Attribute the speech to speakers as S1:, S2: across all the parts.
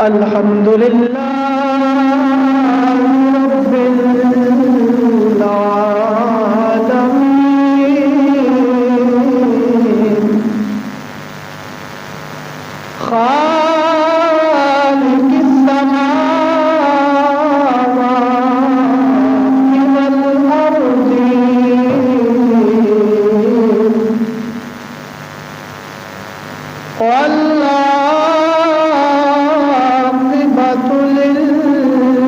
S1: الحمد للہ رب العالمین خالق السماوات والأرض والعاقبة للمتقين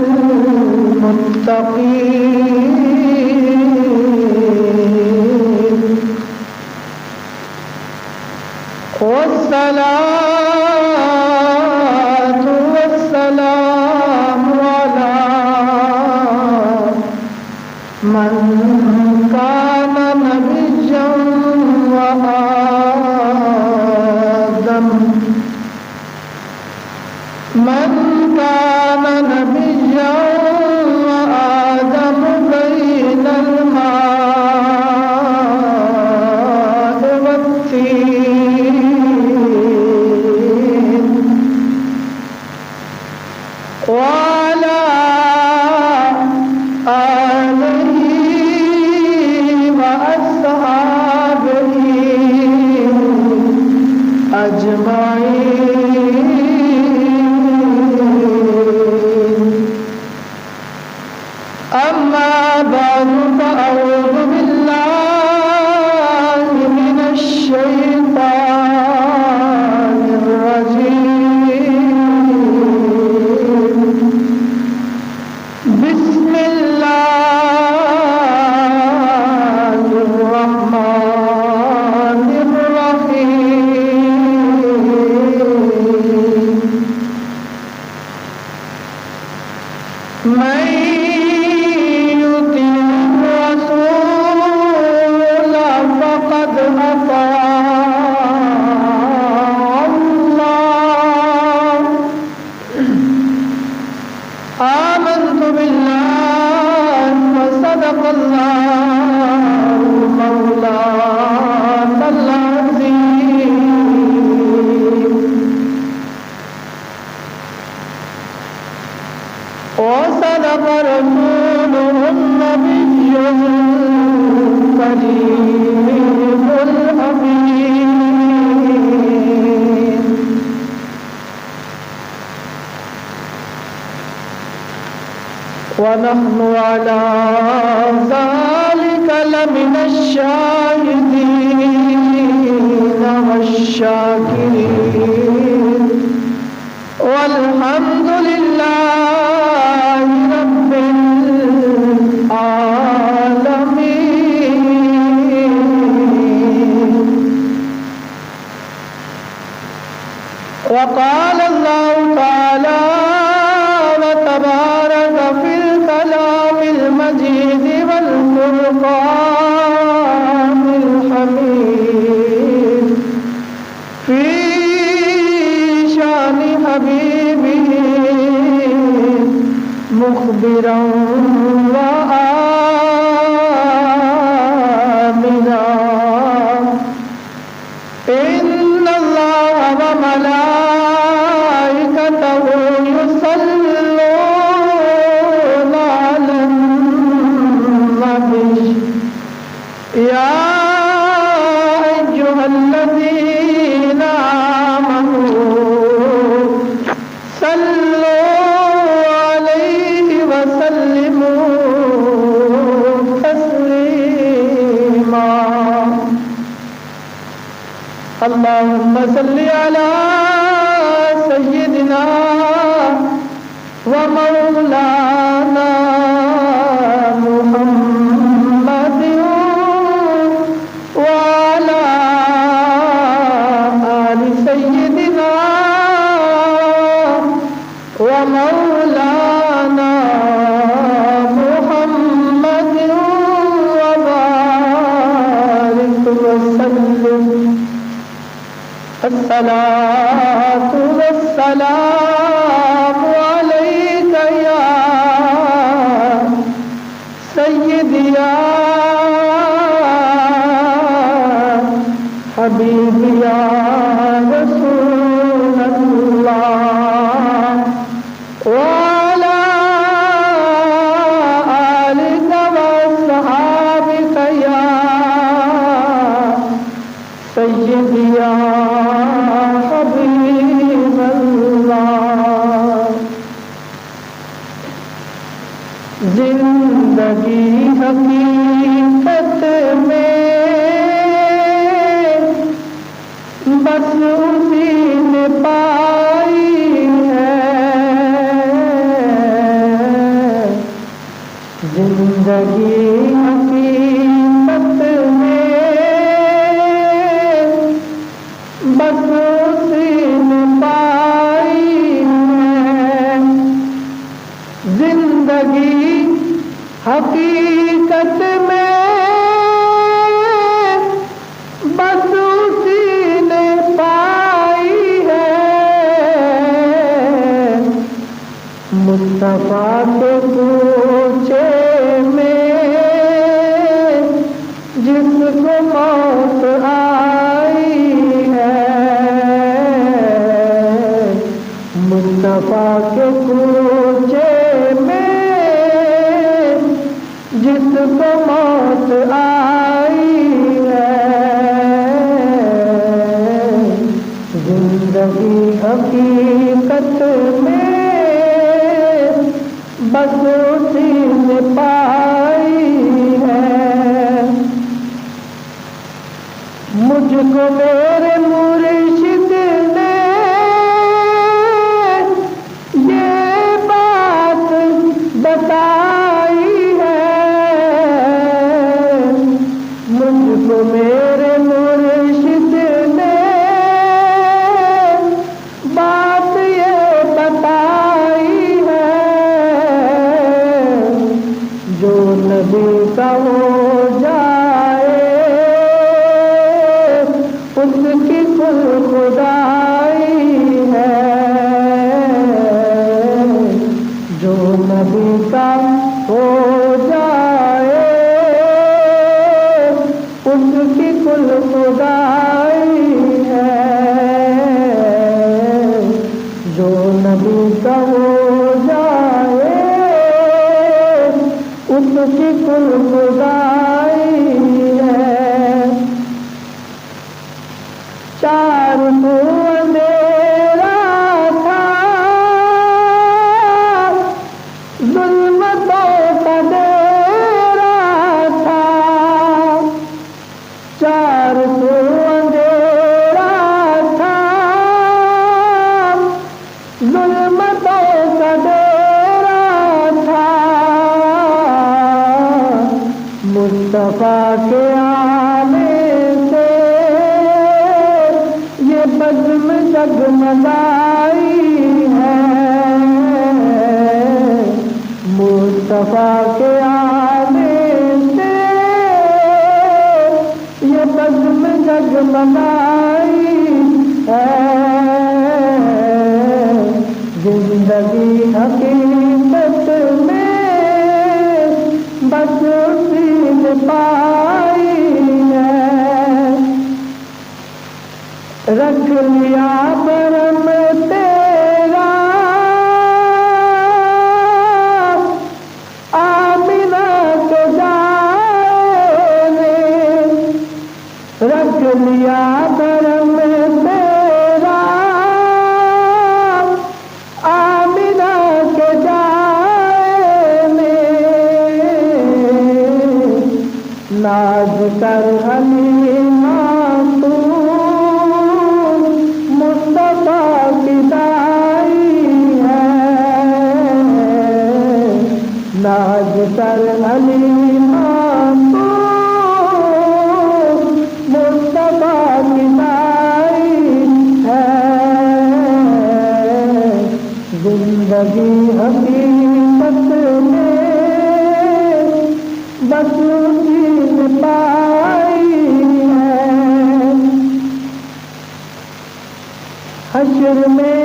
S1: والصلاة والسلام على من كان نبيا وآدم من كان نبيا وآدم بين الماء والطين وعلى آله وأصحابه أجمعين. أما بعد فأعوذ بالله من الشيطان الرجيم. بسم الله الرحمن الرحيم. من يطع الرسول فقد أطاع الله. آمنت بالله وصدق الله مولانا العظيم. وصدق رسوله النبي الكريم الأمين. ونحن على ذلك لمن الشاهدين والشاكرين. والحمد لله رب العالمين. وقال الله تعالى وتبارك في الكلام المجيد والفرقان الحميد في شان حبيبه مخبرا وآمنا. إن الله وملائكته يصلون على النبي. يا أيها الذين آمنوا صلوا عليه وسلموا تسليما. اللهم صل على سيدنا ومولانا محمد وعلى آل سيدنا ومولانا محمد وبارك وسلم. الصلاة والسلام عليك يا سيدي يا حبيبي يا رسول اللہ. زندگی حقیقت میں بس اسی نے پائی ہے، زندگی حقیقت میں بس اسی نے پائی ہے، زندگی حقیقت میں بس اسی نے پائی ہے، مصطفیٰ کے کوچے میں جس کو موت آئی ہے، مصطفیٰ کے کوچے میں جس کو موت آئی ہے، زندگی حقیقت میں بس اسی نے پائی ہے، مجھ کو میرے مرشد نے یہ بات بتائی ہے، مجھ کو میرے مرشد نے بات یہ بتائی ہے، جو نبی کا ہو جائے اس کی کل خدائی ہے، جو نبی کا ہو جائے اس کی کل خدائی ہے، جو نبی کا ہو جائے اس کی کل خدائی ہے، چار سو اندھیرا تھا ظلمتوں کا ڈیرا تھا، چار سو اندھیرا تھا ظلمتوں کا ڈیرا تھا، مصطفیٰ کے آنے سے یہ بزم جگمگائی ہے، مصطفیٰ کے آنے سے یہ بزم جگمگائی ہے، زندگی حقیقت میں بس اسی نے پائی ہے، رکھ لیا برم تیرا آمینہ کے جائے نے، رکھ لیا برم تیرا آمینہ کے جائے نے، ناز کر حلیمہ تو مصطفیٰ کی دائی ہے، ناز کر حلیمہ تو مصطفیٰ کی دائی ہے، زندگی حقیقت میں بس اسی نے پائی ہے، حشر میں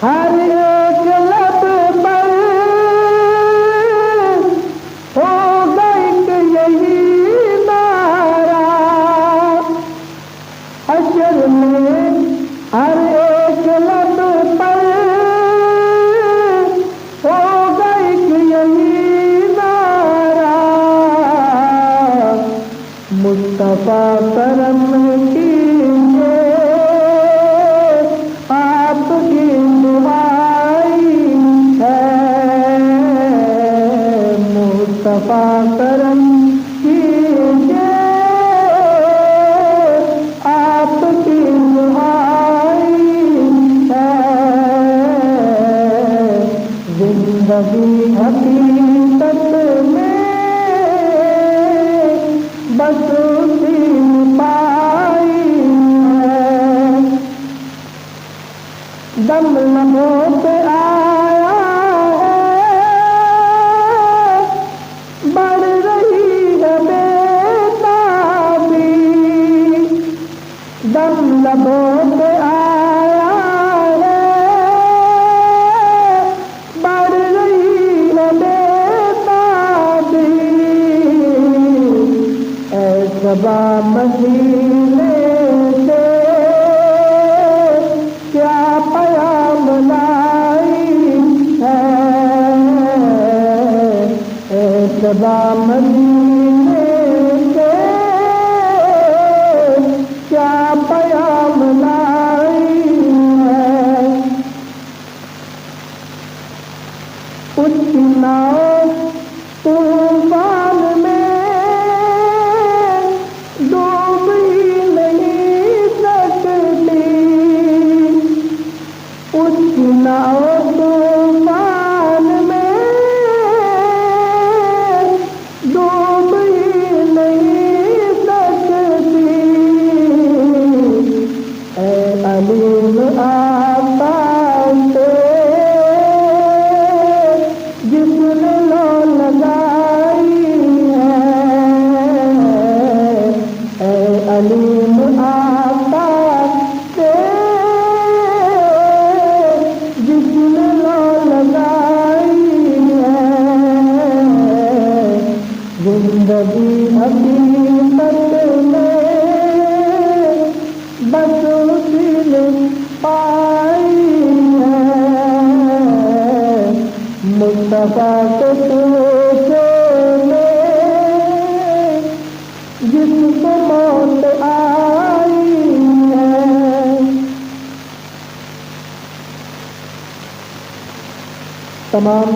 S1: ہر ایک لب پر ہوگا ایک یہی نعرہ، حشر میں ہر ایک لب پر ہوگا ایک یہی نعرہ، مصطفیٰ کرم کیجیے مصطفیٰ کرم کیجیے آپ کی دعائی ہے زندگی حقیقت میں بس اسی پائی ہے دم لبوں پہ آیا لبوں پہ آیا ہے بڑھ رہی ہے بےتابی اے صبا مدینے سے کیا پیام لائی ہے اے صبا مدینے سے کیا پیام لائی ہے اس کی ناؤ طوفان میں ڈوب ہی نہیں سکتی اس کی ناؤ طوفان میں ڈوب ہی نہیں سکتی علیم آقا سے جس نے لو لگائی ہے علیم آقا سے جس نے لو لگائی ہے زندگی حقیقت میں بس اسی نے پائی ہے مصطفیٰ کے توسے جس کو موت آئی ہے تمام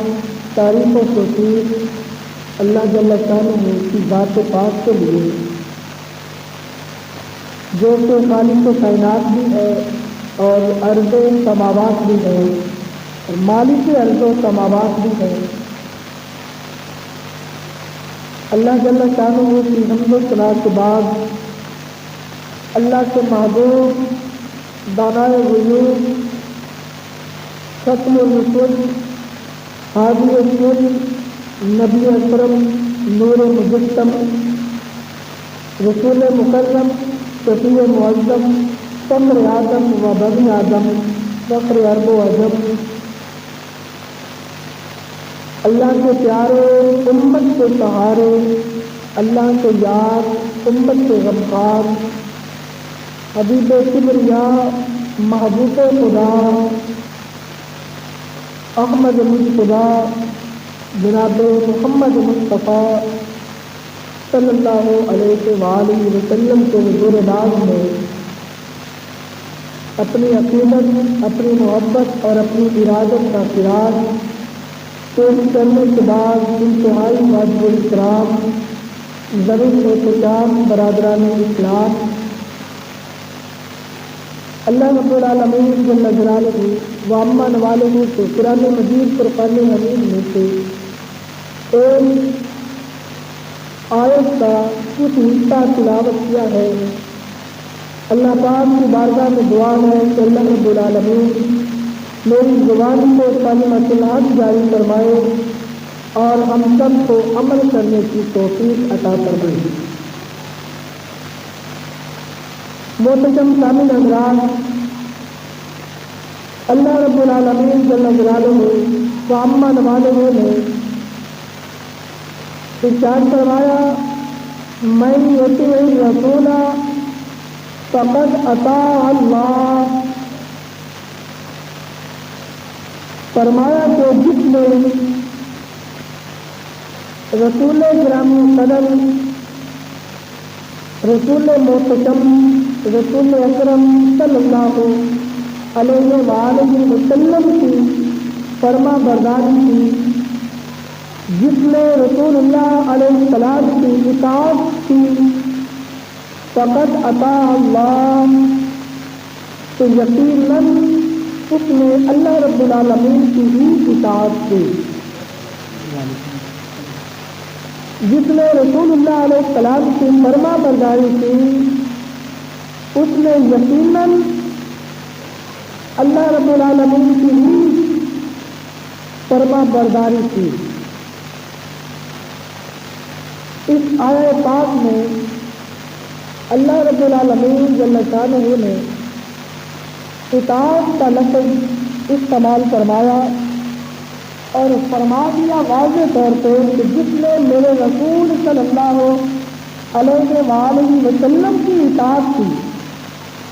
S1: تعریف و توفیق اللہ جل شانہ کی ذات پاک کے لیے جو کہ خالق کائنات بھی ہے اور ارض و سماوات بھی ہے اور مالک ارض و سماوات بھی ہے اللہ جل شانہ کی حمد و ثنا کے بعد اللہ کے محبوب دانائے غیوب ختم الرسل ہادی الکل نبی اکرم نور مجسم رسول مکرم شفیع معظم فخر آدم و بنی آدم فخر عرب و عجم اللہ کے پیارے امت کے سہارے اللہ کے یاد امت کے غمخوار حبیب کبریا محبوب خدا احمد مصطفیٰ جناب محمد مصطفیٰ صلی اللہ علیہ وآلہ وسلم کے حضور باز میں اپنی عقیدت اپنی محبت اور اپنی ارادت کا خراج پیش کرنے کے بعد انتہائی واجب الاحترام ضرور احترام برادران اسلام اللہ رب العالمین جل جلالہ و عما نوالہ سے قرآن مجید فرقان حمید میں سے ایک آیت کا کچھ حصہ تلاوت کیا ہے اللہ پاک کی بارگاہ میں دعا ہے کہ اللہ رب العالمین میری زبان کو کلمۃ الحق جاری فرمائے اور ہم سب کو عمل کرنے کی توفیق عطا فرمائے محترم سامعین حضرات اللہ رب العالمین جل جلالہ و عما نوالہ نے ارشاد فرمایا من یطع الرسول فقد اطاع اللہ فرمایا کہ جس نے رسول گرامی قدر رسول محتشم رسول اکرم صلی اللہ علیہ وآلہ وسلم کی فرما برداری کی جس نے رسول اللہ علیہ السلام کی اطاعت کی فقد اطاع اللہ، تو یقیناً اس نے اللہ رب العالمین کی ہی اطاعت کی۔ جس نے رسول اللہ علیہ السلام کی فرما برداری کی اس نے یقیناً اللہ رب العالمین کی ہی فرما برداری کی۔ اس آیت پاک میں اللہ رب العالمین جل شانہ نے اطاعت کا لفظ استعمال فرمایا اور فرما دیا واضح طور پہ کہ جس نے میرے رسول صلی اللہ علیہ وآلہ وسلم کی اطاعت کی،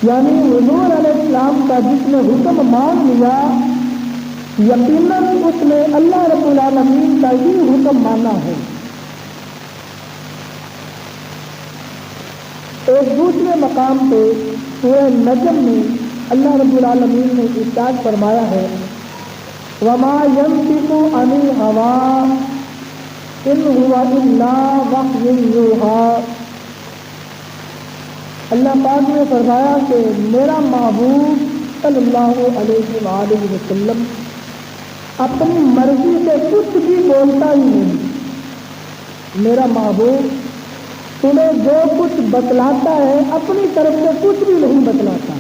S1: یعنی حضور علیہ السلام کا جس نے حکم مان لیا، یقیناً اس نے اللہ رب العالمین کا ہی حکم مانا ہے۔ ایک دوسرے مقام پہ سورہ نجم میں اللہ رب العالمین نے ارشاد فرمایا ہے وَمَا يَنطِقُ عَنِ الْهَوَىٰ إِنْ هُوَ إِلَّا وَحْيٌ يُوحَىٰ۔ اللہ پاک نے فرمایا کہ میرا محبوب صلی اللہ علیہ وآلہ وسلم اپنی مرضی سے کچھ بھی بولتا ہی نہیں۔ میرا محبوب تمہیں جو کچھ بتلاتا ہے اپنی طرف سے کچھ بھی نہیں بتلاتا۔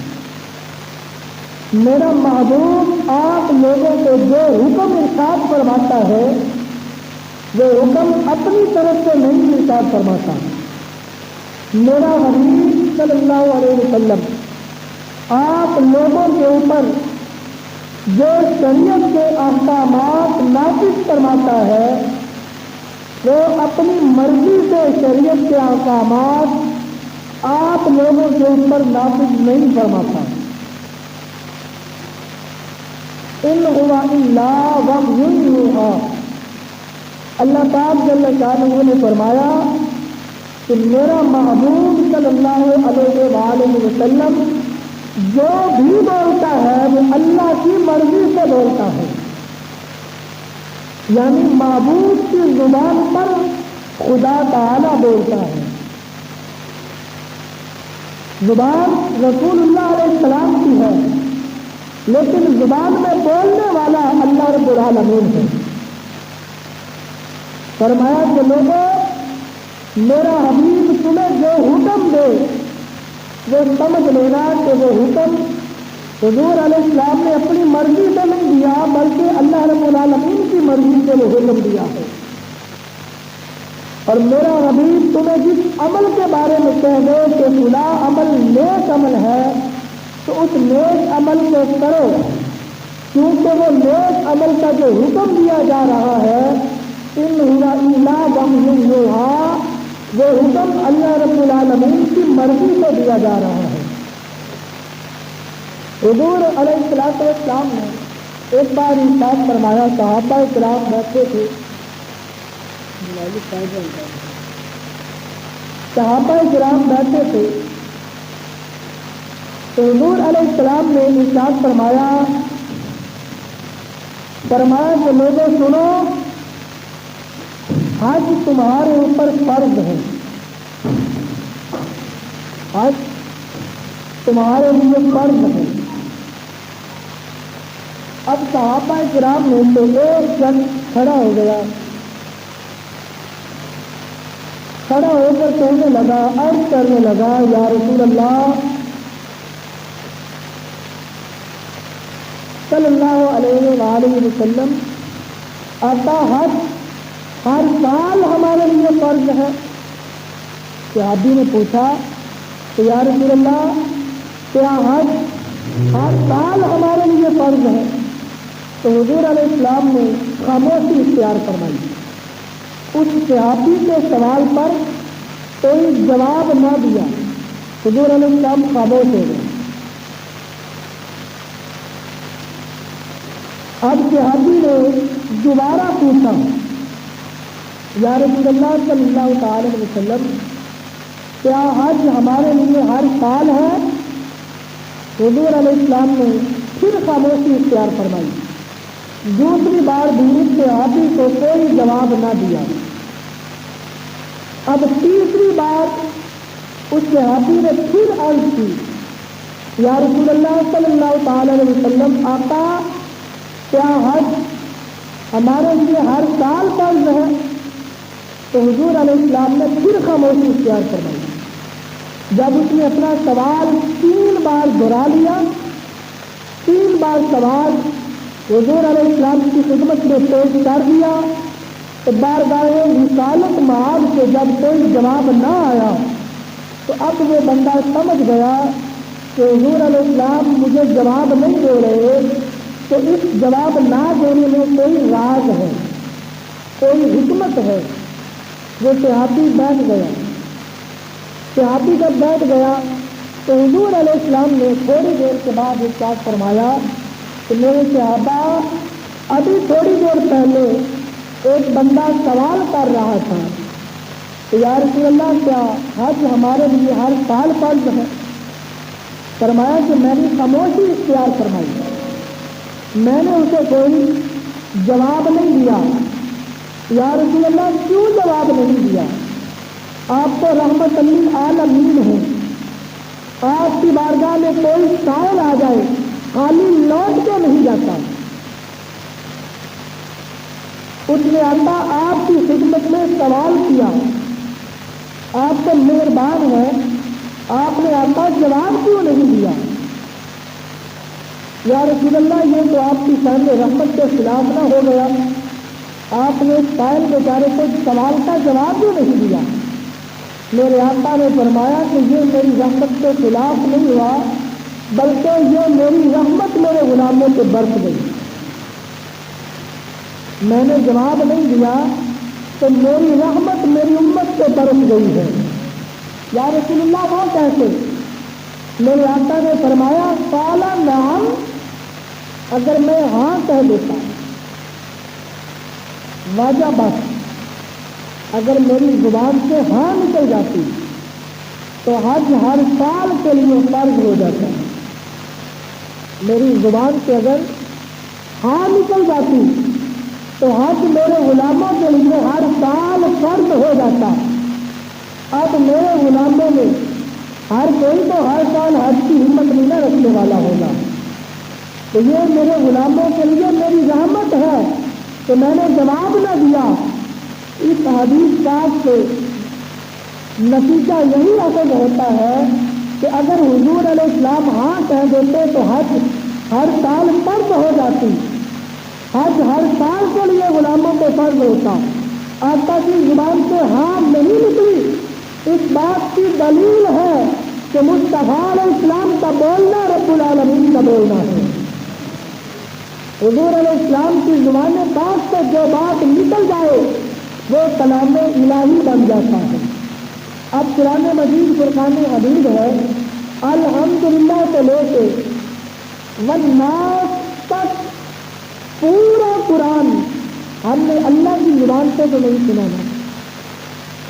S1: میرا محبوب آپ لوگوں کو جو حکم ارشاد فرماتا ہے وہ حکم اپنی طرف سے نہیں ارشاد فرماتا۔ میرا حبیب صلی اللہ علیہ وسلم آپ لوگوں کے اوپر جو شریعت کے احکامات نافذ فرماتا ہے وہ اپنی مرضی سے شریعت کے احکامات آپ لوگوں کے اوپر نافذ نہیں فرماتا۔ ان هو الا وحی یوحیٰ، اللہ پاک جل شانہ نے فرمایا کہ میرا محبوب صلی اللہ علیہ وآلہ وسلم جو بھی بولتا ہے وہ اللہ کی مرضی سے بولتا ہے، یعنی محبوب کی زبان پر خدا تعالی بولتا ہے۔ زبان رسول اللہ علیہ السلام کی ہے لیکن زبان میں بولنے والا اللہ رب العالمین ہے۔ فرمایا کہ لوگوں میرا حبیب تمہیں جو حکم دے وہ سمجھ لینا کہ وہ حکم حضور علیہ السلام نے اپنی مرضی سے نہیں دیا بلکہ اللہ رب العالمین کی مرضی سے وہ حکم دیا ہے۔ اور میرا حبیب تمہیں جس عمل کے بارے میں کہہ دے کہ فلاں عمل نیک عمل ہے تو اس نیک عمل کو کرو، کیونکہ وہ نیک عمل کا جو حکم دیا جا رہا ہے ان ہوا الا وحی یوحیٰ، وہ حکم اللہ رب العالمین کی مرضی سے دیا جا رہا ہے۔ حضور علیہ السلام نے ایک بار ارشاد فرمایا، صحابہ کرام بیٹھے تھے، صحابہ کرام بیٹھے تھے تو حضور علیہ السلام نے ارشاد فرمایا کہ لوگوں سنو، حج تمہارے اوپر فرض ہے، حج تمہارے لیے فرض ہے۔ اب صحابہ کرام میں تو ایک شخص کھڑا ہو گیا، کھڑا ہو کر کہنے لگا، عرض کرنے لگا، یا رسول اللہ صلی اللہ علیہ وآلہ وسلم، آتا حج ہر سال ہمارے لیے فرض ہے؟ صحابی نے پوچھا کہ یا رسول اللہ کیا حج ہر سال ہمارے لیے فرض ہے؟ تو حضور علیہ السلام نے خاموشی اختیار فرمائی۔ اس صحابی کے سوال پر کوئی جواب نہ دیا، حضور علیہ السلام خاموش ہو گئے۔ اب صحابی نے دوبارہ پوچھا، یا رسول اللہ صلی اللہ تعالی وسلم کیا حج ہمارے لیے ہر سال ہے؟ حضور علیہ السلام نے پھر خاموشی اختیار فرمائی۔ دوسری بار بھی اس صحابی کو کوئی جواب نہ دیا۔ اب تیسری بار اس صحابی نے پھر عرض کی، یا رسول اللہ صلی اللہ تعالی علیہ وسلم، آقا کیا حج ہمارے لیے ہر سال فرض ہے؟ تو حضور علیہ السلام نے پھر خاموشی اختیار فرمائی۔ جب اس نے اپنا سوال 3 بار دہرا لیا، 3 بار سوال حضور علیہ السلام کی خدمت میں پیش کر دیا، تو بارگاہ رسالت معاد سے جب کوئی جواب نہ آیا تو اب وہ بندہ سمجھ گیا کہ حضور علیہ السلام مجھے جواب نہیں دے رہے، تو اس جواب نہ دینے میں کوئی راز ہے، کوئی حکمت ہے۔ وہ صحابی بیٹھ گیا۔ صحابی جب بیٹھ گیا تو حضور علیہ السلام نے تھوڑی دیر کے بعد ارشاد فرمایا کہ میرے صحابہ، ابھی تھوڑی دیر پہلے ایک بندہ سوال کر رہا تھا کہ یا رسول اللہ کیا حج ہمارے لیے ہر سال فرض ہے؟ فرمایا کہ میں نے خاموشی اختیار فرمائی، میں نے اسے کوئی جواب نہیں دیا۔ یا رسول اللہ کیوں جواب نہیں دیا؟ آپ تو رحمت للعالمین ہیں، آپ کی بارگاہ میں کوئی سائل آ جائے خالی لوٹ کے نہیں جاتا۔ اس نے اللہ آپ کی خدمت میں سوال کیا، آپ تو مہربان ہے، آپ نے اللہ جواب کیوں نہیں دیا؟ یا رسول اللہ یہ تو آپ کی شان رحمت کے خلاف نہ ہو گیا، آپ نے سائل بیچارے کو سوال کا جواب کیوں نہیں دیا؟ میرے آقا نے فرمایا کہ یہ میری رحمت کے خلاف نہیں ہوا، بلکہ یہ میری رحمت میرے غلاموں پہ برس گئی۔ میں نے جواب نہیں دیا تو میری رحمت میری امت پہ برس گئی ہے۔ یا رسول اللہ وہ کیسے؟ میرے آقا نے فرمایا قال نعم، اگر میں ہاں کہہ دیتا واجبت، اگر میری زبان سے ہاں نکل جاتی تو حج ہر سال کے لیے فرض ہو جاتا ہے۔ میری زبان سے اگر ہاں نکل جاتی تو حج میرے غلاموں کے لیے ہر سال فرض ہو جاتا۔ اب میرے غلاموں میں ہر کوئی تو ہر سال حج کی ہمت نہیں نہ رکھنے والا ہوگا، تو یہ میرے غلاموں کے لیے میری رحمت ہے کہ میں نے جواب نہ دیا۔ اس حدیث پاک سے نتیجہ یہی اخذ ہوتا ہے کہ اگر حضور علیہ السلام ہاں کہہ دیتے تو حج ہر سال فرض ہو جاتی، حج ہر سال کے لیے غلاموں کو فرض ہوتا۔ آقا کی زبان سے ہاں نہیں نکلی، اس بات کی دلیل ہے کہ مصطفیٰ علیہ السلام کا بولنا رب العالمین کا بولنا ہے۔ حضور علیہ السلام کی زبان پاک سے جو بات نکل جائے وہ کلام الہی بن جاتا ہے۔ اب قرآن مجید فرقان حمید ہے، الحمدللہ سے لے کے والناس تک پورا قرآن ہم نے اللہ کی زبان سے تو نہیں سنا نا،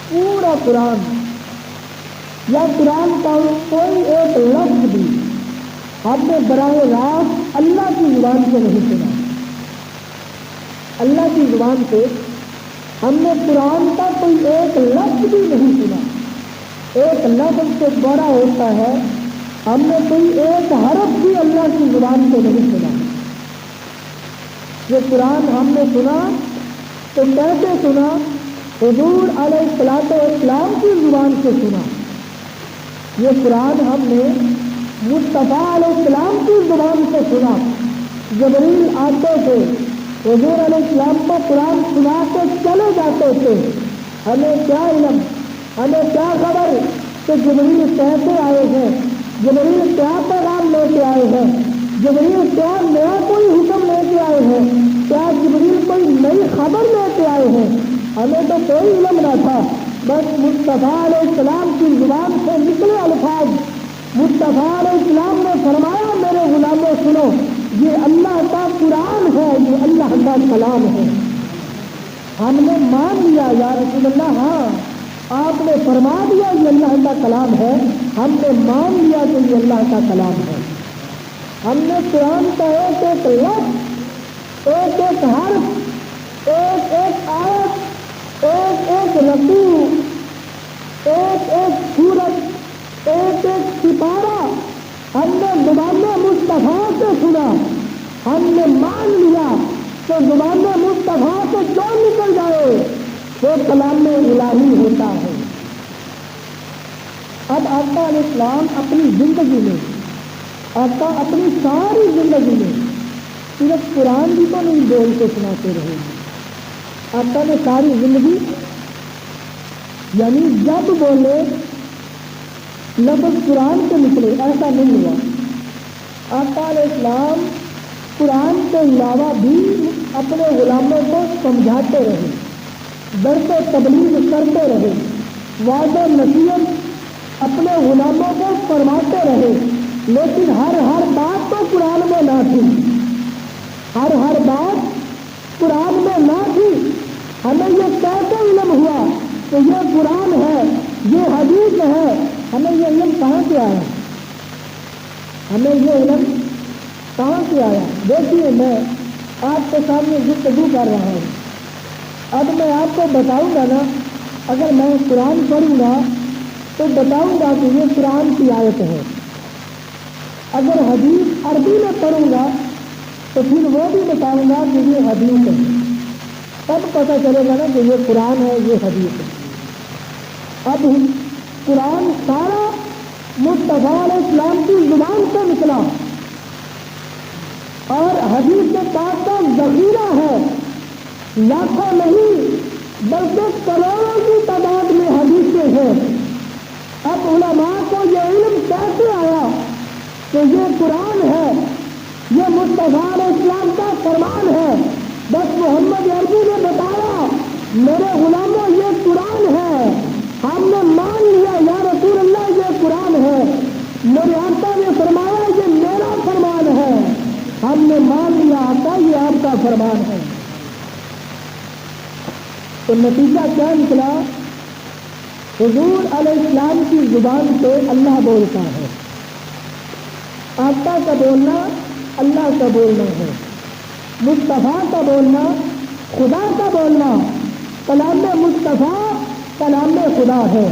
S1: پورا قرآن یا قرآن کا کوئی ایک لفظ بھی ہم نے براہ راست اللہ کی زبان سے نہیں سنا۔ اللہ کی زبان سے ہم نے قرآن کا کوئی ایک لفظ بھی نہیں سنا۔ ایک لفظ سے بڑا ہوتا ہے، ہم نے کوئی ایک حرف بھی اللہ کی زبان سے نہیں سنا۔ یہ قرآن ہم نے سنا تو کیسے سنا؟ حضور علیہ السلام کی زبان سے سنا۔ یہ قرآن ہم نے مصطفیٰ علیہ السلام کی زبان سے سنا۔ جبریل آتے تھے، حضور علیہ السلام کو قرآن سنا کے چلے جاتے تھے۔ ہمیں کیا علم، ہمیں کیا خبر کہ جبریل کیسے آئے ہیں، جبریل کیا پیغام لے کے آئے ہیں، جبریل کیا نیا کوئی حکم لے کے آئے ہیں، کیا جبریل کوئی نئی خبر لے کے آئے ہیں؟ ہمیں تو کوئی علم نہ تھا، بس مصطفیٰ علیہ السلام کی زبان سے نکلے الفاظ۔ مصطفیٰ علیہ السلام نے فرمایا میرے غلاموں سنو، یہ اللہ کا قرآن ہے، یہ اللہ کا کلام ہے۔ ہم نے مان لیا یا رسول اللہ، ہاں آپ نے فرما دیا یہ اللہ کا کلام ہے، ہم نے مان لیا کہ یہ اللہ کا کلام ہے۔ ہم نے قرآن کا ایک ایک لفظ، ایک ایک حرف، ایک ایک آیت، ایک ایک رکوع، ایک ایک سورت، ایک ایک سپارہ ہم نے زبان مصطفیٰ سے سنا، ہم نے مان لیا کہ زبان مصطفیٰ سے جو نکل جائے وہ کلام الہی ہوتا ہے۔ اب آقا علیہ السلام اپنی زندگی میں، آقا اپنی ساری زندگی میں صرف قرآن بھی تو نہیں بول کے سناتے رہے، آقا نے ساری زندگی یعنی جب بولے لفظ قرآن سے نکلے ایسا نہیں ہوا۔ آقا علیہ السلام قرآن کے علاوہ بھی اپنے غلاموں کو سمجھاتے رہے، درس و تبلیغ کرتے رہے، وعظ و نصیحت اپنے غلاموں کو فرماتے رہے، لیکن ہر بات تو قرآن میں نہ تھی، ہر بات قرآن میں نہ تھی۔ ہمیں یہ کیسے علم ہوا کہ یہ قرآن ہے، یہ حدیث ہے؟ ہمیں یہ علم کہاں سے آیا؟ ہمیں یہ علم کہاں سے آیا؟ دیکھیے میں آپ کے سامنے گفتگو کر رہا ہوں، اب میں آپ کو بتاؤں گا نا، اگر میں قرآن پڑھوں گا تو بتاؤں گا کہ یہ قرآن کی آیت ہے، اگر حدیث عربی میں پڑھوں گا تو پھر وہ بھی بتاؤں گا کہ یہ حدیث ہے، تب پتہ چلے گا نا کہ یہ قرآن ہے، یہ حدیث ہے۔ اب قرآن سارا مصطفیٰ علیہ السلام کی زبان سے نکلا، اور حدیث پاک کا ذخیرہ ہے، لاکھوں نہیں بلکہ کروڑوں کی تعداد میں حدیثیں ہیں۔ اب علماء کو یہ علم کیسے آیا کہ یہ قرآن ہے، یہ مصطفیٰ علیہ السلام کا فرمان ہے؟ بس محمد عربی نے بتایا میرے غلاموں یہ قرآن ہے، ہم نے مان لیا یا رسول اللہ یہ قرآن ہے، میرے آقا نے فرمایا یہ میرا فرمان ہے، ہم نے مان لیا آقا یہ آپ کا فرمان ہے۔ تو نتیجہ کیا نکلا؟ حضور علیہ السلام کی زبان سے اللہ بولتا ہے، آقا کا بولنا اللہ کا بولنا ہے، مصطفیٰ کا بولنا خدا کا بولنا، کلام مصطفیٰ کلام خدا ہے۔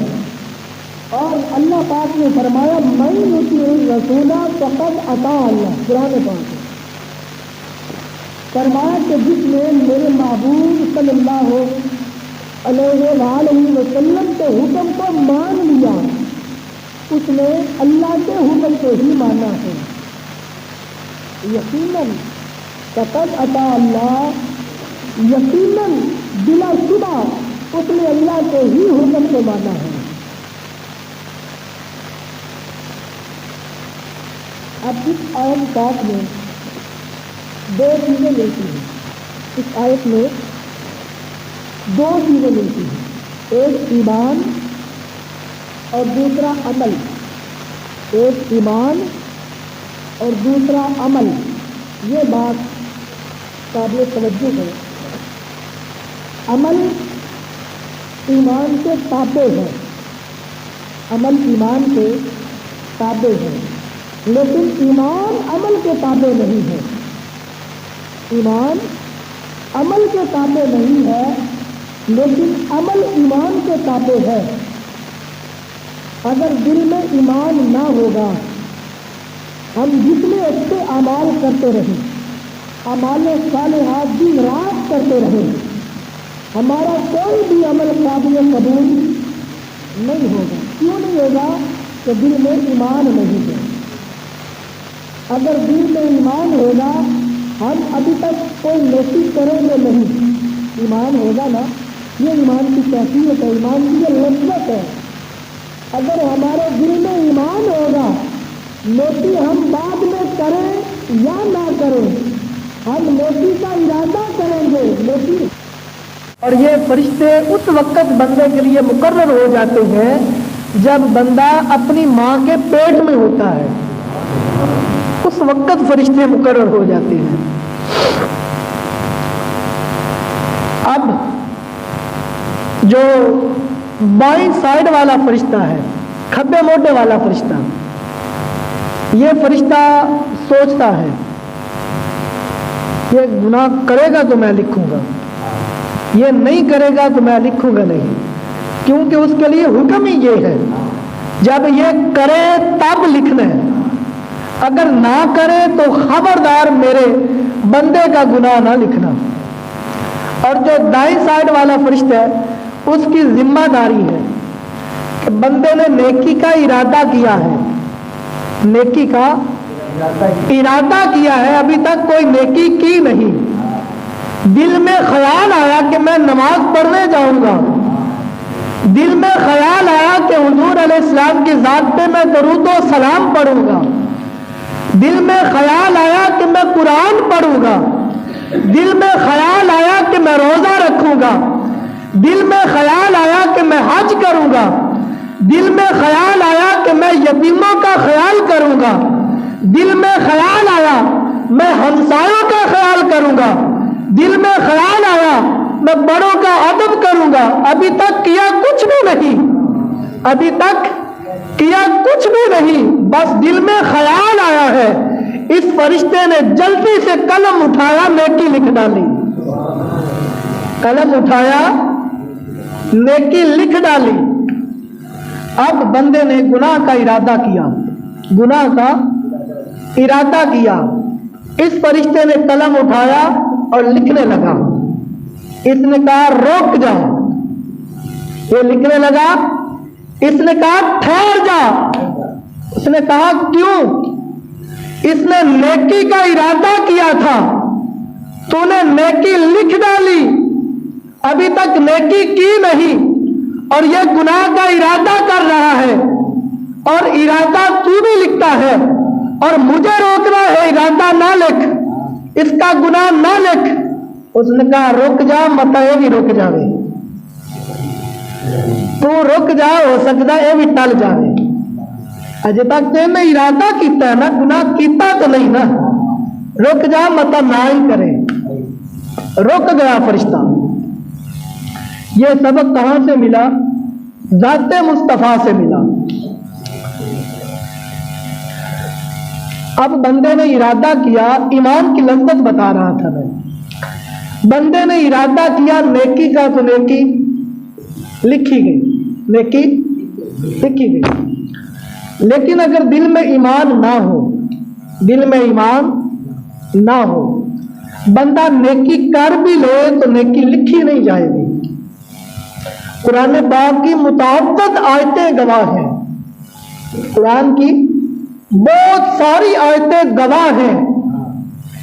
S1: اور اللہ پاک نے فرمایا من یطیع الرسول فقد اطاع اللہ، قرآن پاک ہے، فرمایا کہ جس نے میرے محبوب صلی اللہ علیہ وآلہ وسلم کے حکم کو مان لیا اس نے اللہ کے حکم کو ہی مانا ہے۔ یقیناً فقد اطاع اللہ، یقیناً بلا شبہ اس نے اللہ کے ہی حکم کو مانا ہے۔ اب اس آیت پاک میں دو چیزیں ملتی ہیں، اس آیت میں دو چیزیں ملتی ہیں، ایک ایمان اور دوسرا عمل، ایک ایمان اور دوسرا عمل۔ یہ بات قابل توجہ ہے۔ عمل ایمان کے تابع ہے، عمل ایمان کے تابع ہے، لیکن ایمان عمل کے تابع نہیں ہے، ایمان عمل کے تابع نہیں ہے، لیکن عمل ایمان کے تابع ہے۔ اگر دل میں ایمان نہ ہوگا، ہم جتنے اچھے اعمال کرتے رہیں، اعمال صالحات دن رات کرتے رہیں، ہمارا کوئی بھی عمل قابل قبول نہیں ہوگا۔ کیوں نہیں ہوگا؟ کہ دل میں ایمان نہیں ہے۔ اگر دل میں ایمان ہوگا، ہم ابھی تک کوئی نیکی کریں گے نہیں، ایمان ہوگا نا، یہ ایمان کی کیفیت ہے، ایمان کی یہ لذت ہے۔ اگر ہمارے دل میں ایمان ہوگا، نیکی ہم بعد میں کریں یا نہ کریں، ہم نیکی کا ارادہ کریں گے، نیکی۔ اور یہ فرشتے اس وقت بندے کے لیے مقرر ہو جاتے ہیں جب بندہ اپنی ماں کے پیٹ میں ہوتا ہے، اس وقت فرشتے مقرر ہو جاتے ہیں۔ اب جو بائیں سائڈ والا فرشتہ ہے، کھبے موڈے والا فرشتہ، یہ فرشتہ سوچتا ہے یہ گناہ کرے گا تو میں لکھوں گا، یہ نہیں کرے گا تو میں لکھوں گا نہیں، کیونکہ اس کے لیے حکم ہی یہ ہے جب یہ کرے تب لکھنا ہے، اگر نہ کرے تو خبردار میرے بندے کا گناہ نہ لکھنا۔ اور جو دائیں سائڈ والا فرشتہ ہے اس کی ذمہ داری ہے کہ بندے نے نیکی کا ارادہ کیا ہے، نیکی کا ارادہ کیا ہے، ابھی تک کوئی نیکی کی نہیں، دل میں خیال آیا کہ میں نماز پڑھنے جاؤں گا، دل میں خیال آیا کہ حضور علیہ السلام کی ذات پہ میں درود و سلام پڑھوں گا، دل میں خیال آیا کہ میں قرآن پڑھوں گا، دل میں خیال آیا کہ میں روزہ رکھوں گا، دل میں خیال آیا کہ میں حج کروں گا، دل میں خیال آیا کہ میں یتیموں کا خیال کروں گا، دل میں خیال آیا میں ہمسایوں کا خیال کروں گا، دل میں خیال آیا میں بڑوں کا ادب کروں گا، ابھی تک کیا کچھ بھی نہیں، ابھی تک کیا کچھ بھی نہیں، بس دل میں خیال آیا ہے، اس فرشتے نے جلدی سے قلم اٹھایا، نیکی لکھ ڈالی، قلم اٹھایا، نیکی لکھ ڈالی۔ اب بندے نے گناہ کا ارادہ کیا، گناہ کا ارادہ کیا، اس فرشتے نے قلم اٹھایا اور لکھنے لگا، اس نے کہا روک جا، یہ لکھنے لگا، اس نے کہا ٹھہر جا، اس نے کہا کیوں؟ اس نے نیکی کا ارادہ کیا تھا، تو نے نیکی لکھ ڈالی، ابھی تک نیکی کی نہیں، اور یہ گناہ کا ارادہ کر رہا ہے، اور ارادہ تو بھی لکھتا ہے، اور مجھے روکنا ہے ارادہ نہ لکھ، اس کا گناہ نہ لکھ۔ اس نے کہا رک جا، مت یہ بھی رک جاوے، تو رک جا، ہو سکتا ہے یہ بھی ٹل جاوے، اجے تک تو میں ارادہ کیتا ہے نا، گناہ کیتا تو نہیں نا، رک جا، مت نہ ہی کرے۔ رک گیا فرشتہ۔ یہ سبق کہاں سے ملا؟ ذات مصطفیٰ سے ملا۔ اب بندے نے ارادہ کیا، ایمان کی لذت بتا رہا تھا میں، بندے نے ارادہ کیا نیکی کا، تو نیکی لکھی گئی، نیکی لکھی گئی، لیکن اگر دل میں ایمان نہ ہو، دل میں ایمان نہ ہو، بندہ نیکی کر بھی لے تو نیکی لکھی نہیں جائے گی۔ قرآن پاک کی متعدد آیتیں گواہ ہیں، قرآن کی بہت ساری آیتیں گواہ ہیں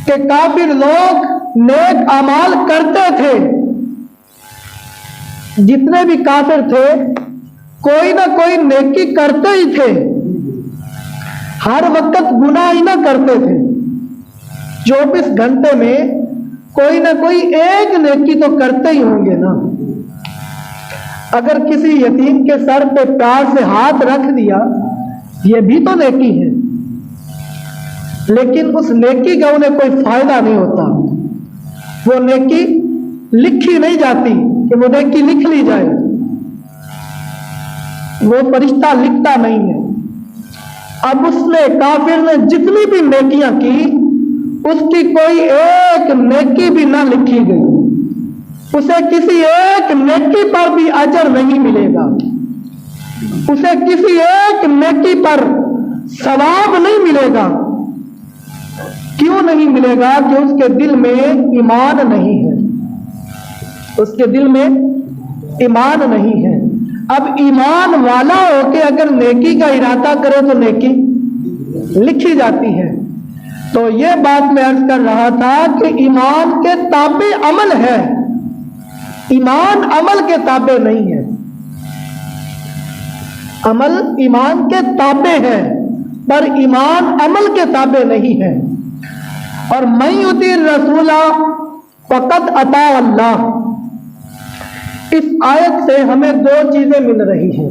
S1: کہ کافر لوگ نیک اعمال کرتے تھے، جتنے بھی کافر تھے کوئی نہ کوئی نیکی کرتے ہی تھے، ہر وقت گناہ ہی نہ کرتے تھے، 24 گھنٹے میں کوئی نہ کوئی ایک نیکی تو کرتے ہی ہوں گے نا۔ اگر کسی یتیم کے سر پہ پیار سے ہاتھ رکھ دیا، یہ بھی تو نیکی ہے، لیکن اس نیکی کا انہیں کوئی فائدہ نہیں ہوتا، وہ نیکی لکھی نہیں جاتی کہ وہ نیکی لکھ لی جائے، وہ فرشتہ لکھتا نہیں ہے۔ اب اس نے، کافر نے جتنی بھی نیکیاں کی، اس کی کوئی ایک نیکی بھی نہ لکھی گئی، اسے کسی ایک نیکی پر بھی اجر نہیں ملے گا، اسے کسی ایک نیکی پر ثواب نہیں ملے گا۔ کیوں نہیں ملے گا؟ کہ اس کے دل میں ایمان نہیں ہے، اس کے دل میں ایمان نہیں ہے۔ اب ایمان والا ہو کے اگر نیکی کا ارادہ کرے تو نیکی لکھی جاتی ہے۔ تو یہ بات میں عرض کر رہا تھا کہ ایمان کے تابع عمل ہے، ایمان عمل کے تابع نہیں ہے، عمل ایمان کے تابع ہے پر ایمان عمل کے تابع نہیں ہے۔ اور من یطیع الرسول فقد اطاع اللہ، اس آیت سے ہمیں دو چیزیں مل رہی ہیں،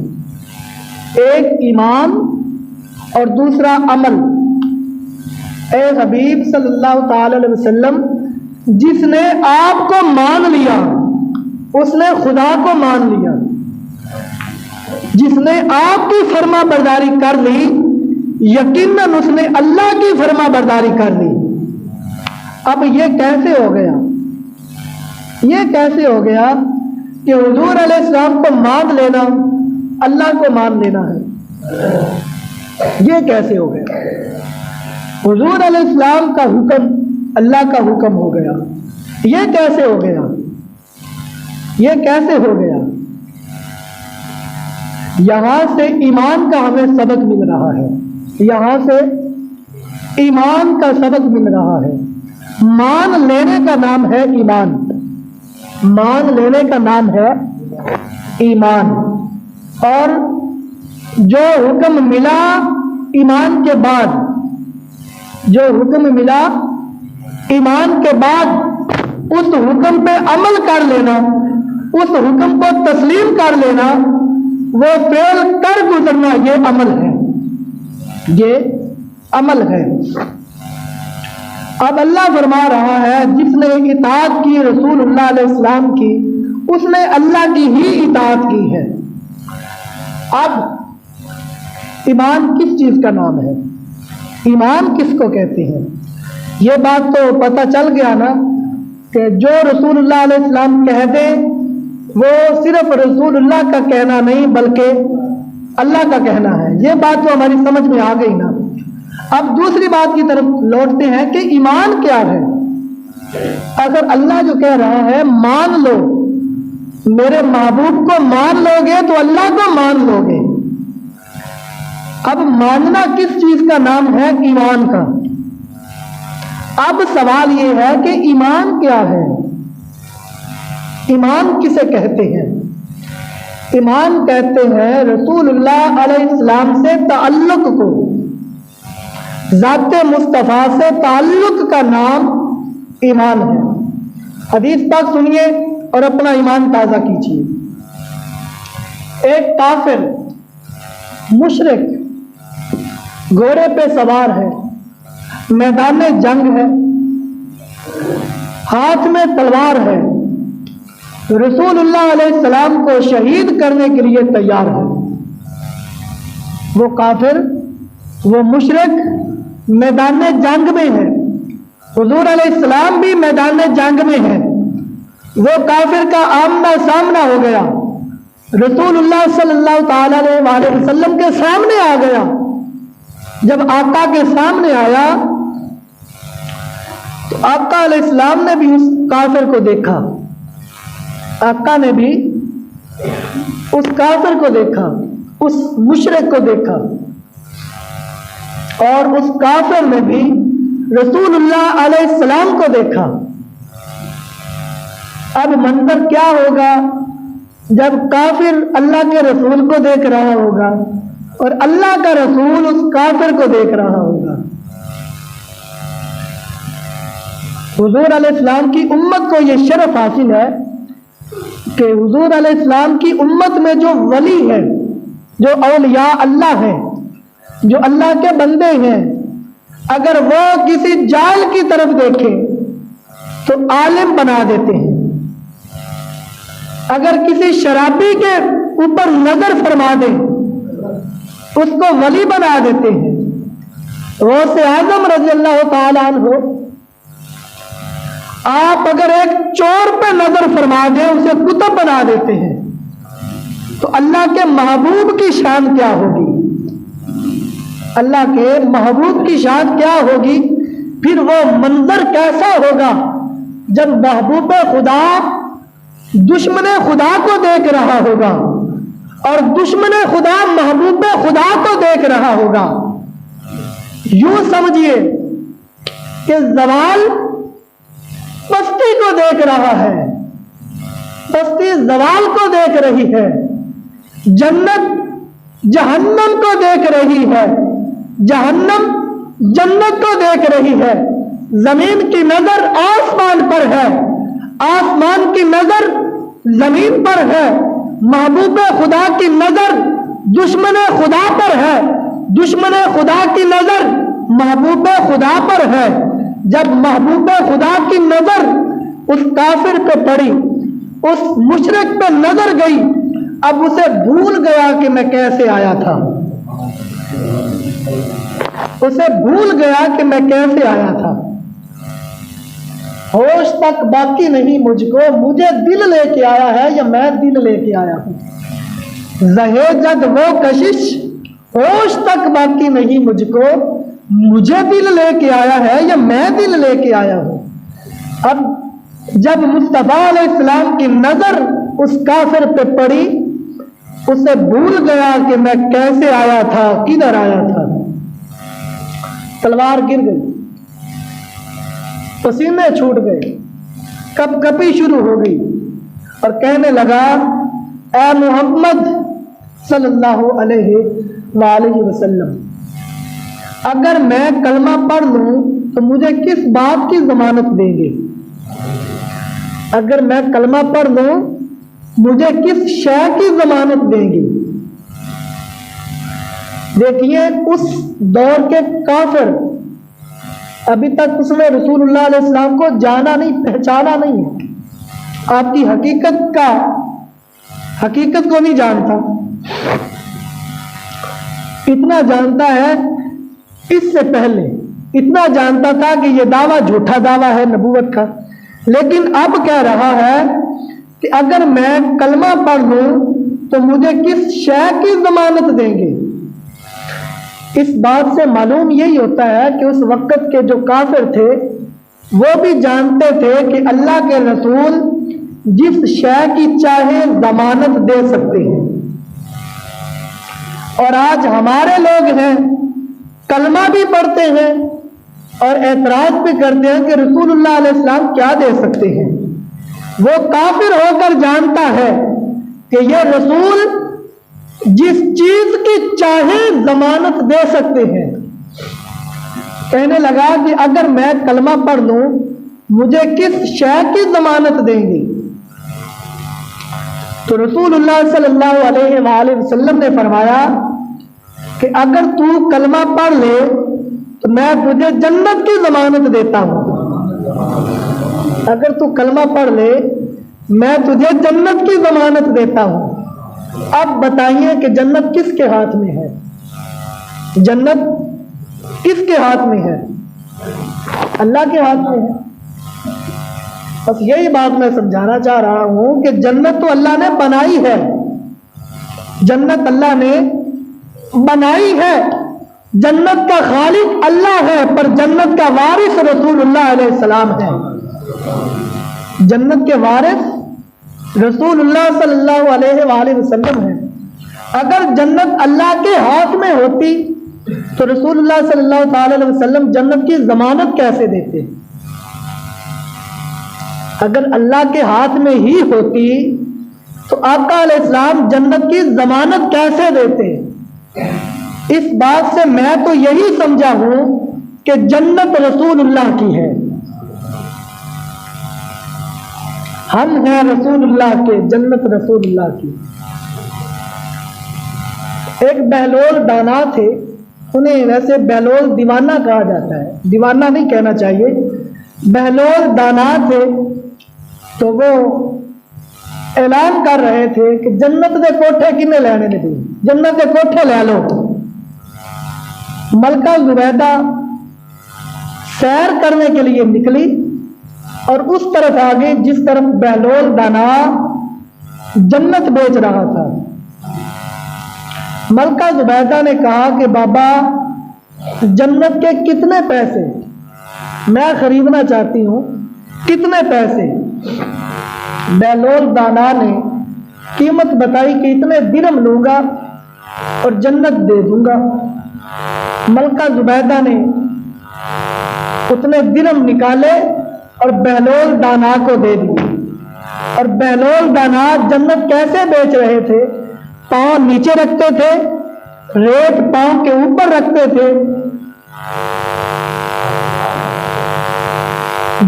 S1: ایک ایمان اور دوسرا عمل۔ اے حبیب صلی اللہ تعالی علیہ وسلم، جس نے آپ کو مان لیا اس نے خدا کو مان لیا، جس نے آپ کی فرما برداری کر لی یقیناً اس نے اللہ کی فرما برداری کر لی۔ اب یہ کیسے ہو گیا؟ یہ کیسے ہو گیا کہ حضور علیہ السلام کو مان لینا اللہ کو مان لینا ہے؟ یہ کیسے ہو گیا؟ حضور علیہ السلام کا حکم اللہ کا حکم ہو گیا، یہ کیسے ہو گیا؟ یہ کیسے ہو گیا؟ یہاں سے ایمان کا ہمیں سبق مل رہا ہے، یہاں سے ایمان کا سبق مل رہا ہے۔ مان لینے کا نام ہے ایمان، مان لینے کا نام ہے ایمان۔ اور جو حکم ملا ایمان کے بعد، جو حکم ملا ایمان کے بعد، اس حکم پہ عمل کر لینا، اس حکم کو تسلیم کر لینا، وہ فعل کر گزرنا، یہ عمل ہے، یہ عمل ہے۔ اب اللہ فرما رہا ہے جس نے اطاعت کی رسول اللہ علیہ السلام کی، اس نے اللہ کی ہی اطاعت کی ہے۔ اب ایمان کس چیز کا نام ہے؟ ایمان کس کو کہتے ہیں؟ یہ بات تو پتہ چل گیا نا کہ جو رسول اللہ علیہ السلام کہہ دیں وہ صرف رسول اللہ کا کہنا نہیں بلکہ اللہ کا کہنا ہے۔ یہ بات تو ہماری سمجھ میں آ گئی نا۔ اب دوسری بات کی طرف لوٹتے ہیں کہ ایمان کیا ہے۔ اگر اللہ جو کہہ رہا ہے مان لو، میرے محبوب کو مان لو گے تو اللہ کو مان لو گے۔ اب ماننا کس چیز کا نام ہے؟ ایمان کا۔ اب سوال یہ ہے کہ ایمان کیا ہے؟ ایمان کسے کہتے ہیں؟ ایمان کہتے ہیں رسول اللہ علیہ السلام سے تعلق کو، ذات مصطفیٰ سے تعلق کا نام ایمان ہے۔ حدیث پاک سنیے اور اپنا ایمان تازہ کیجیے۔ ایک کافر مشرک گھوڑے پہ سوار ہے، میدان جنگ ہے، ہاتھ میں تلوار ہے، رسول اللہ علیہ السلام کو شہید کرنے کے لیے تیار ہے۔ وہ کافر، وہ مشرک میدان جنگ میں ہے، حضور علیہ السلام بھی میدان جنگ میں ہے۔ وہ کافر کا آمنا سامنا ہو گیا، رسول اللہ صلی اللہ تعالی علیہ وسلم کے سامنے آ گیا۔ جب آقا کے سامنے آیا تو آقا علیہ السلام نے بھی اس کافر کو دیکھا، آقا نے بھی اس کافر کو دیکھا، اس مشرک کو دیکھا، اور اس کافر نے بھی رسول اللہ علیہ السلام کو دیکھا۔ اب منظر کیا ہوگا جب کافر اللہ کے رسول کو دیکھ رہا ہوگا اور اللہ کا رسول اس کافر کو دیکھ رہا ہوگا۔ حضور علیہ السلام کی امت کو یہ شرف حاصل ہے کہ حضور علیہ السلام کی امت میں جو ولی ہے، جو اولیاء اللہ ہے، جو اللہ کے بندے ہیں، اگر وہ کسی جاہل کی طرف دیکھے تو عالم بنا دیتے ہیں، اگر کسی شرابی کے اوپر نظر فرما دے اس کو ولی بنا دیتے ہیں۔ غوث اعظم رضی اللہ تعالیٰ عنہ، آپ اگر ایک چور پہ نظر فرما دیں اسے قطب بنا دیتے ہیں، تو اللہ کے محبوب کی شان کیا ہوگی؟ اللہ کے محبوب کی شان کیا ہوگی؟ پھر وہ منظر کیسا ہوگا جب محبوب خدا دشمن خدا کو دیکھ رہا ہوگا اور دشمن خدا محبوب خدا کو دیکھ رہا ہوگا۔ یوں سمجھیے کہ زوال بستی کو دیکھ رہا ہے، بستی زوال کو دیکھ رہی ہے، جنت جہنم کو دیکھ رہی ہے، جہنم جنت کو دیکھ رہی ہے، زمین کی نظر آسمان پر ہے، آسمان کی نظر زمین پر ہے، محبوب خدا کی نظر دشمن خدا پر ہے، دشمن خدا کی نظر محبوب خدا پر ہے۔ جب محبوب خدا کی نظر اس کافر پہ پڑی، اس مشرک پہ نظر گئی، اب اسے بھول گیا کہ میں کیسے آیا تھا، اسے بھول گیا کہ میں کیسے آیا تھا۔ ہوش تک باقی نہیں مجھ کو، مجھے دل لے کے آیا ہے یا میں دل لے کے آیا ہوں۔ زہے جد وہ کشش، ہوش تک باقی نہیں مجھ کو، مجھے دل لے کے آیا ہے یا میں دل لے کے آیا ہوں۔ اب جب مصطفیٰ علیہ السلام کی نظر اس کافر پہ پڑی، اسے بھول گیا کہ میں کیسے آیا تھا، کدھر آیا تھا۔ تلوار گر گئی، پسینے چھوٹ گئے، کپ کپی شروع ہو گئی، اور کہنے لگا اے محمد صلی اللہ علیہ وآلہ وسلم، اگر میں کلمہ پڑھ لوں تو مجھے کس بات کی ضمانت دیں گے؟ اگر میں کلمہ پڑھ لوں مجھے کس شے کی ضمانت دیں گے؟ دیکھیے اس دور کے کافر، ابھی تک اس نے رسول اللہ علیہ السلام کو جانا نہیں، پہچانا نہیں ہے، آپ کی حقیقت کو نہیں جانتا۔ اتنا جانتا ہے، اس سے پہلے اتنا جانتا تھا کہ یہ دعویٰ جھوٹا دعویٰ ہے نبوت کا، لیکن اب کہہ رہا ہے کہ اگر میں کلمہ پڑھ لوں تو مجھے کس شے کی ضمانت دیں گے؟ اس بات سے معلوم یہی ہوتا ہے کہ اس وقت کے جو کافر تھے وہ بھی جانتے تھے کہ اللہ کے رسول جس شے کی چاہے ضمانت دے سکتے ہیں، اور آج ہمارے لوگ ہیں کلمہ بھی پڑھتے ہیں اور اعتراض بھی کرتے ہیں کہ رسول اللہ علیہ السلام کیا دے سکتے ہیں۔ وہ کافر ہو کر جانتا ہے کہ یہ رسول جس چیز کی چاہے ضمانت دے سکتے ہیں۔ کہنے لگا کہ اگر میں کلمہ پڑھ لوں مجھے کس شے کی ضمانت دیں گے؟ تو رسول اللہ صلی اللہ علیہ وآلہ وسلم نے فرمایا کہ اگر تو کلمہ پڑھ لے تو میں تجھے جنت کی ضمانت دیتا ہوں۔ اگر تو کلمہ پڑھ لے میں تجھے جنت کی ضمانت دیتا ہوں۔ اب بتائیے کہ جنت کس کے ہاتھ میں ہے؟ جنت کس کے ہاتھ میں ہے؟ اللہ کے ہاتھ میں ہے۔ بس یہی بات میں سمجھانا چاہ رہا ہوں کہ جنت تو اللہ نے بنائی ہے، جنت اللہ نے بنائی ہے، جنت کا خالق اللہ ہے، پر جنت کا وارث رسول اللہ علیہ السلام ہے۔ جنت کے وارث رسول اللہ صلی اللہ علیہ وآلہ وسلم ہے۔ اگر جنت اللہ کے ہاتھ میں ہوتی تو رسول اللہ صلی اللہ تعالی علیہ وسلم جنت کی ضمانت کیسے دیتے؟ اگر اللہ کے ہاتھ میں ہی ہوتی تو آقا علیہ السلام جنت کی ضمانت کیسے دیتے؟ اس بات سے میں تو یہی سمجھا ہوں کہ جنت رسول اللہ کی ہے، ہم ہیں رسول اللہ کے، جنت رسول اللہ کی۔ ایک بہلول دانا تھے، انہیں ویسے بہلول دیوانہ کہا جاتا ہے، دیوانہ نہیں کہنا چاہیے، بہلول دانا تھے، تو وہ اعلان کر رہے تھے کہ جنت کے کوٹھے کنے لینے نہیں دی، جنت کے کوٹھے لے لو۔ ملکہ زبیدہ سیر کرنے کے لیے نکلی اور اس طرف آگے جس طرف بہلول دانا جنت بیچ رہا تھا۔ ملکہ زبیدہ نے کہا کہ بابا جنت کے کتنے پیسے؟ میں خریدنا چاہتی ہوں، کتنے پیسے؟ بہلول دانا نے قیمت بتائی کہ اتنے درہم لوں گا اور جنت دے دوں گا۔ ملکہ زبیدہ نے اتنے درہم نکالے اور بہلول دانا کو دے دیے، اور بہلول دانا جنت کیسے بیچ رہے تھے؟ پاؤں نیچے رکھتے تھے، ریت پاؤں کے اوپر رکھتے تھے،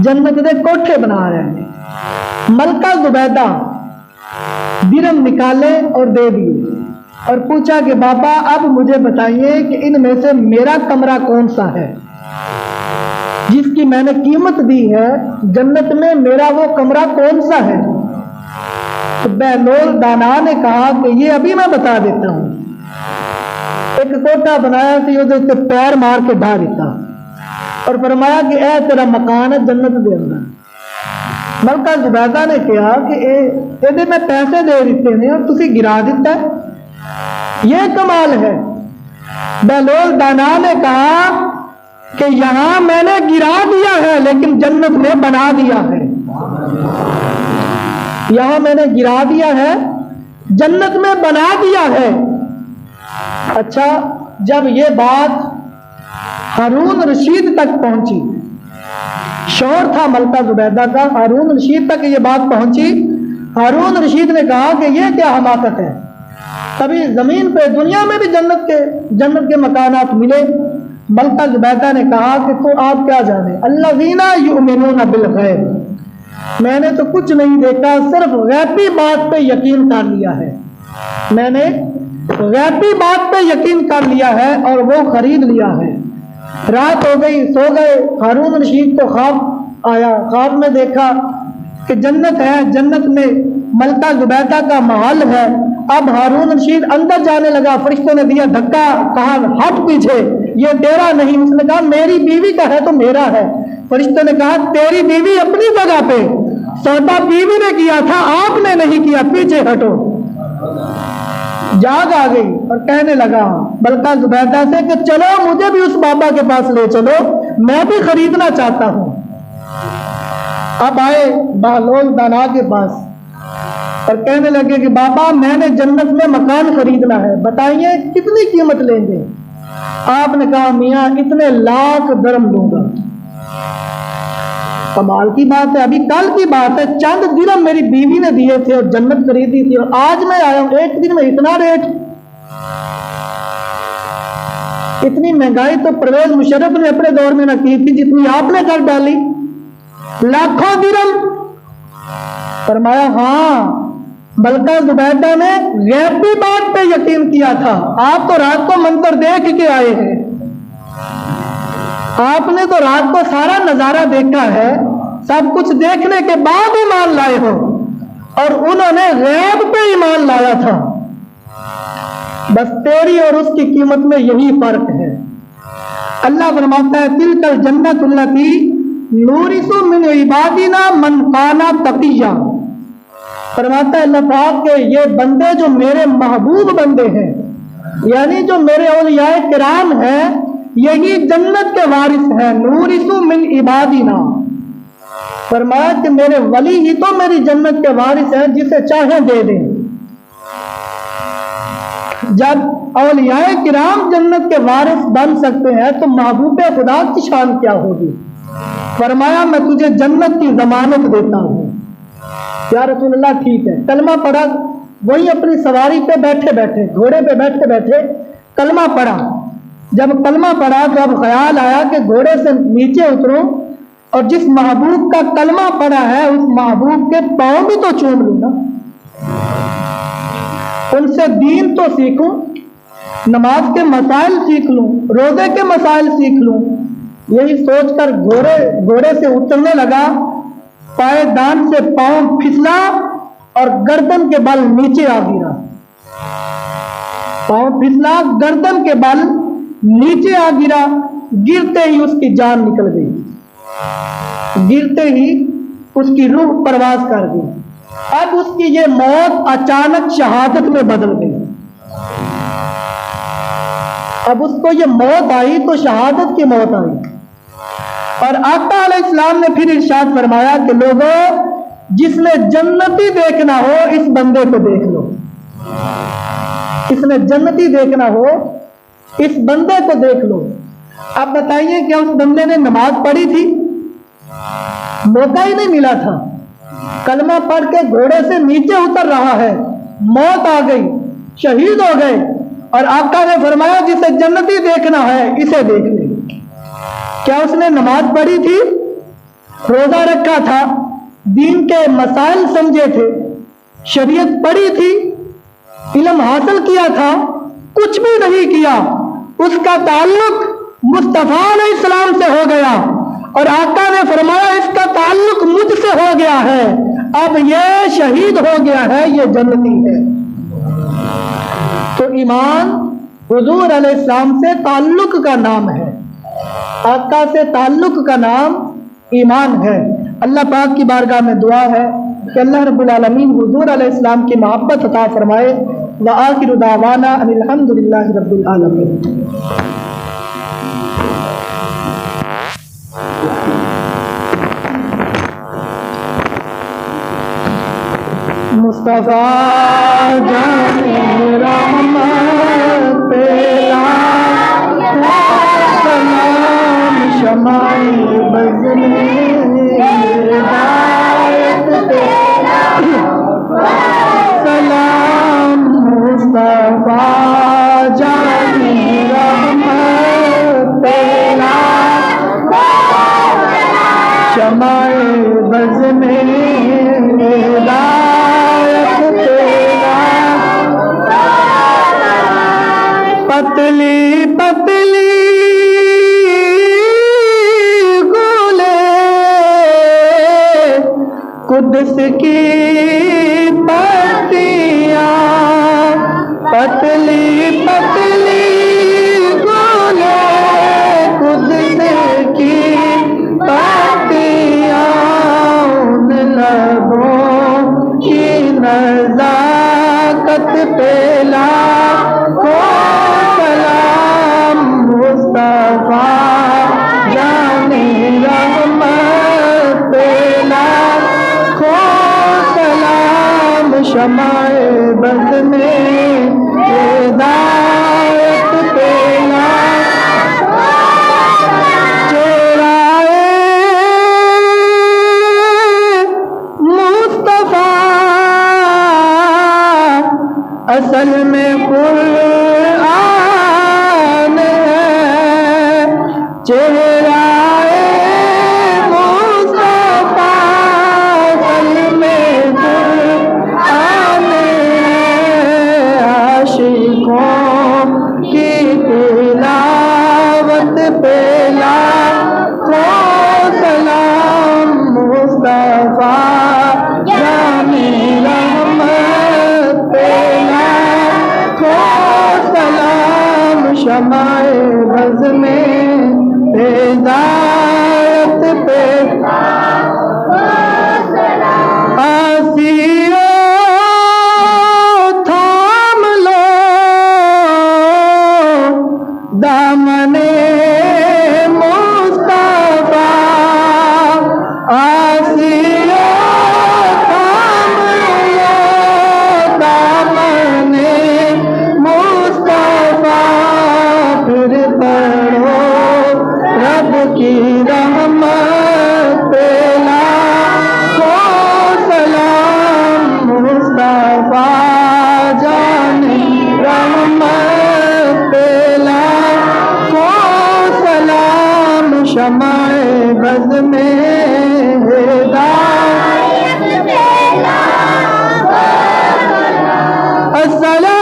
S1: جنت کے کوٹھے بنا رہے ہیں۔ ملکہ زبیدہ درہم نکالے اور دے دیے اور پوچھا کہ بابا اب مجھے بتائیے کہ ان میں سے میرا کمرہ کون سا ہے جس کی میں نے قیمت دی ہے، جنت میں میرا وہ کمرہ کون سا ہے؟ تو بہلول دانا نے کہا کہ یہ ابھی میں بتا دیتا ہوں۔ ایک کوٹھا بنایا کہ اس پیر مار کے ڈھا دیتا اور فرمایا کہ اے تیرا مکان ہے جنت دے اندر، ملکہ زبیدہ نے کہا کہ یہ میں پیسے دے دیتے ہیں اور تسی گرا دیتا ہے، یہ کمال ہے۔ بہلول دانا نے کہا کہ یہاں میں نے گرا دیا ہے لیکن جنت میں بنا دیا ہے، یہاں میں نے گرا دیا ہے جنت میں بنا دیا ہے۔ اچھا، جب یہ بات ہارون رشید تک پہنچی، شوہر تھا ملکہ زبیدہ کا، ہارون رشید تک یہ بات پہنچی، ہارون رشید نے کہا کہ یہ کیا حماقت ہے، کبھی زمین پہ دنیا میں بھی جنت کے مکانات ملے۔ ملکہ زبیدہ نے کہا کہ تو آپ کیا جانے، الذین یؤمنون بالغیب، میں نے تو کچھ نہیں دیکھا، صرف غیبی بات پہ یقین کر لیا ہے، میں نے غیبی بات پہ یقین کر لیا ہے اور وہ خرید لیا ہے۔ رات ہو گئی، سو گئے، ہارون رشید کو خواب آیا، خواب میں دیکھا کہ جنت ہے، جنت میں ملکہ زبیدہ کا محل ہے۔ اب ہارون رشید اندر جانے لگا، فرشتوں نے دیا دھکا، کہا ہٹ پیچھے، یہ تیرا نہیں۔ اس نے کہا میری بیوی کا ہے تو میرا ہے۔ فرشتوں نے کہا تیری بیوی اپنی جگہ پہ، سودا بیوی نے کیا تھا، آپ نے نہیں کیا، پیچھے ہٹو۔ جاگ آ گئی اور کہنے لگا ملکہ زبیدہ سے کہ چلو مجھے بھی اس بابا کے پاس لے چلو، میں بھی خریدنا چاہتا ہوں۔ اب آئے بہلول دانا کے پاس اور کہنے لگے کہ بابا میں نے جنت میں مکان خریدنا ہے، بتائیے کتنی قیمت لیں گے؟ آپ نے کہا میاں اتنے لاکھ درم دوں گا۔ کمال کی بات ہے، ابھی کل کی بات ہے، چند درم میری بیوی نے دیے تھے اور جنت خریدی تھی، اور آج میں آیا ہوں ایک دن میں اتنا ریٹ۔ اتنی مہنگائی تو پرویز مشرف نے اپنے دور میں نہ کی تھی جتنی آپ نے کر ڈالی، لاکھوں درم۔ فرمایا ہاں، ملکہ زبیدہ نے غیبی بات پہ یقین کیا تھا، آپ تو رات کو منظر دیکھ کے آئے ہیں، آپ نے تو رات کو سارا نظارہ دیکھا ہے، سب کچھ دیکھنے کے بعد ایمان لائے ہو، اور انہوں نے غیب پہ ایمان لایا تھا۔ بس تیری اور اس کی قیمت میں یہی فرق ہے۔ اللہ فرماتا ہے تلک الجنۃ التی نورث من عبادنا من کان تقیا، فرماتا ہے اللہ پاک کہ یہ بندے جو میرے محبوب بندے ہیں، یعنی جو میرے اولیاء کرام ہیں، یہی جنت کے وارث ہیں۔ نورث من عبادنا، فرمایا کہ میرے ولی ہی تو میری جنت کے وارث ہیں، جسے چاہیں دے دیں۔ جب اولیاء کرام جنت کے وارث بن سکتے ہیں تو محبوب خدا کی شان کیا ہوگی؟ فرمایا میں تجھے جنت کی ضمانت دیتا ہوں۔ یا رسول اللہ ٹھیک ہے، کلمہ پڑھا، وہی اپنی سواری پہ بیٹھے بیٹھے، گھوڑے پہ بیٹھے بیٹھے کلمہ پڑھا۔ جب کلمہ پڑھا تو اب خیال آیا کہ گھوڑے سے نیچے اتروں اور جس محبوب کا کلمہ پڑھا ہے اس محبوب کے پاؤں بھی تو چوم لوں نا، ان سے دین تو سیکھوں، نماز کے مسائل سیکھ لوں، روزے کے مسائل سیکھ لوں۔ یہی سوچ کر گھوڑے سے اترنے لگا، پائے دان سے پاؤں پھسلا اور گردن کے بل نیچے آ گرا، پاؤں پھسلا، گردن کے بل نیچے آ گرا، گرتے ہی اس کی جان نکل گئی، گرتے ہی اس کی روح پرواز کر گئی۔ اب اس کی یہ موت اچانک شہادت میں بدل گئی۔ اب اس کو یہ موت آئی تو شہادت کی موت آئی، اور آقا علیہ السلام نے پھر ارشاد فرمایا کہ لوگوں جس نے جنتی دیکھنا ہو اس بندے کو دیکھ لو، جس نے جنتی دیکھنا ہو اس بندے کو دیکھ لو۔ اب بتائیے کیا اس بندے نے نماز پڑھی تھی؟ موقع ہی نہیں ملا تھا، کلمہ پڑھ کے گھوڑے سے نیچے اتر رہا ہے، موت آ گئی، شہید ہو گئے، اور آقا نے فرمایا جسے جنتی دیکھنا ہے اسے دیکھ لے۔ کیا اس نے نماز پڑھی تھی؟ روزہ رکھا تھا، دین کے مسائل سمجھے تھے، شریعت پڑھی تھی، علم حاصل کیا تھا؟ کچھ بھی نہیں کیا۔ اس کا تعلق مصطفیٰ علیہ السلام سے ہو گیا، اور آقا نے فرمایا اس کا تعلق مجھ سے ہو گیا ہے، اب یہ شہید ہو گیا ہے، یہ جنتی ہے۔ تو ایمان حضور علیہ السلام سے تعلق کا نام ہے، آقا سے تعلق کا نام ایمان ہے۔ اللہ پاک کی بارگاہ میں دعا ہے کہ اللہ رب العالمین حضور علیہ السلام کی محبت عطا فرمائے۔ وآخر دعوانا ان الحمد للہ رب العالمین۔ مصطفیٰ جان رحمت پہلا سلام شمع بز میں ہدایت تیرا سلام مصطفیٰ جان رحمت پہلا شمع بز میں پتلی پتلی گولے قدس کی پتیاں، پتلی پتلی گولے قدس کی پتیاں، ان لبوں کی نزاکت پہ لاکھوں مصطفیٰ جان رحمت پہ لاکھوں سلام شمع بز میں ہدایت پہ چہرۂ مصطفیٰ اصل میں قرآن ہے، چہرہ مصطفیٰ اصل میں قرآن ہے، عاشقوں کی تلاوت پہ لاکھوں سلام مصطفیٰ جان رحمت پہ سلام شمع بز میں ہدایت پہ آسیو تھام لو دامن مصطفیٰ، آسیو تھام لو دامن پھر پڑھو رب کی رحمت پہ لاکھوں سلام مصطفیٰ جان رحمت پہ لاکھوں سلام شمع بز میں ہدایت پہ السلام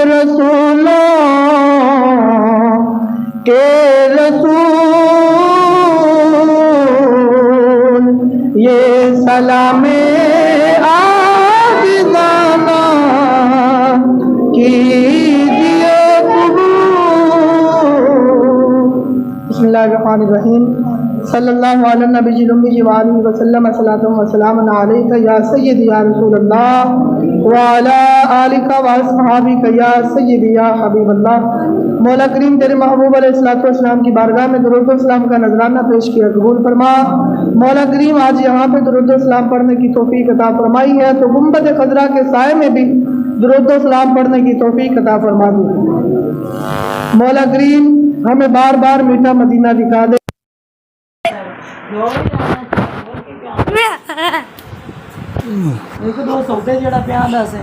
S1: رسولوں کے رسول، یہ سلام عاجزانہ کیجئے قبول۔ بسم اللہ الرحمن الرحیم۔ صلی اللہ علیہ نبی الأمی وآلہ وسلم صلاۃ وسلام علیک یا سیدی یا رسول اللہ وعلی آلک واصحابک یا سیدی یا حبیب اللہ۔ مولا کریم تیرے محبوب علیہ السلام کی بارگاہ میں درود و سلام کا نذرانہ پیش کیا قبول فرما۔ مولا کریم آج یہاں پہ درود و سلام پڑھنے کی توفیق عطا فرمائی ہے تو گنبد خضرا کے سائے میں بھی درود و سلام پڑھنے کی توفیق عطا فرما دی۔ مولا کریم ہمیں بار بار میٹھا مدینہ دکھا دے۔
S2: ایک دو سوتے جڑا پیاں دس ہے